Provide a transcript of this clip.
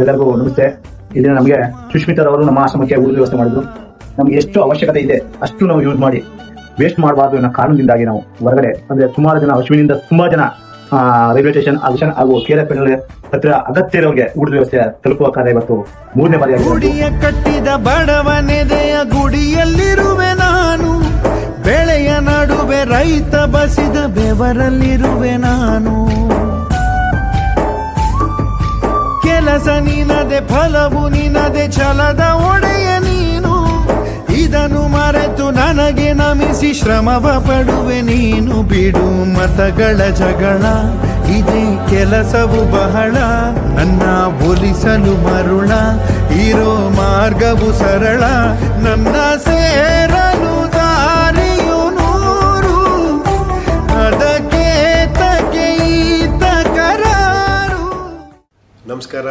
ಎಲ್ಲರಿಗೂ ನಮಸ್ತೆ. ಇಲ್ಲಿ ನಮಗೆ ಸುಷ್ಮಿತರವರು ನಮ್ಮ ಆಶ್ರಮಕ್ಕೆ ಊಟ ವ್ಯವಸ್ಥೆ ಮಾಡಿದ್ರು. ನಮ್ಗೆ ಎಷ್ಟು ಅವಶ್ಯಕತೆ ಇದೆ ಅಷ್ಟು ನಾವು ಯೂಸ್ ಮಾಡಿ ವೇಸ್ಟ್ ಮಾಡಬಾರ್ದು ಅನ್ನೋ ಕಾರಣದಿಂದಾಗಿ ನಾವು ಹೊರಗಡೆ ಅಂದ್ರೆ ಸುಮಾರು ಜನ ಅಶ್ವಿನಿಂದ ತುಂಬಾ ಜನ ರೈಲ್ವೆ ಸ್ಟೇಷನ್ ಆಕ್ಷನ್ ಹಾಗೂ KRF ಹತ್ರ ಅಗತ್ಯ ಇರೋರಿಗೆ ಊಟದ ವ್ಯವಸ್ಥೆ ತಲುಪುವ ಕಾರ್ಯ ಇವತ್ತು 3ನೇ ಬಾರಿ ಗುಡಿಯ ಕಟ್ಟಿದ ಬಡವನೆದೆಯ ಗುಡಿಯಲ್ಲಿರುವೆ ನಾನು, ಬೆಳೆಯ ನಡುವೆ ರೈತ ಬಸಿದ ಬೆವರಲ್ಲಿರುವೆ ನಾನು. ಕೆಲಸ ನಿನದೆ ಫಲವು ನಿನದೆ ಛಲದ ಒಡೆಯ ನೀನು, ಇದನ್ನು ಮರೆತು ನನಗೆ ನಮಿಸಿ ಶ್ರಮವ ಪಡುವೆ ನೀನು. ಬಿಡು ಮತಗಳ ಜಗಳ, ಇದೇ ಕೆಲಸವು ಬಹಳ, ನನ್ನ ಒಲಿಸಲು ಮರುಳ, ಇರೋ ಮಾರ್ಗವು ಸರಳ, ನನ್ನ ಸೇರಲು ದಾರಿಯು ನೂರು, ಅದಕ್ಕೆ ತಕೆ ಈತ ಕರಾರು. ನಮಸ್ಕಾರ.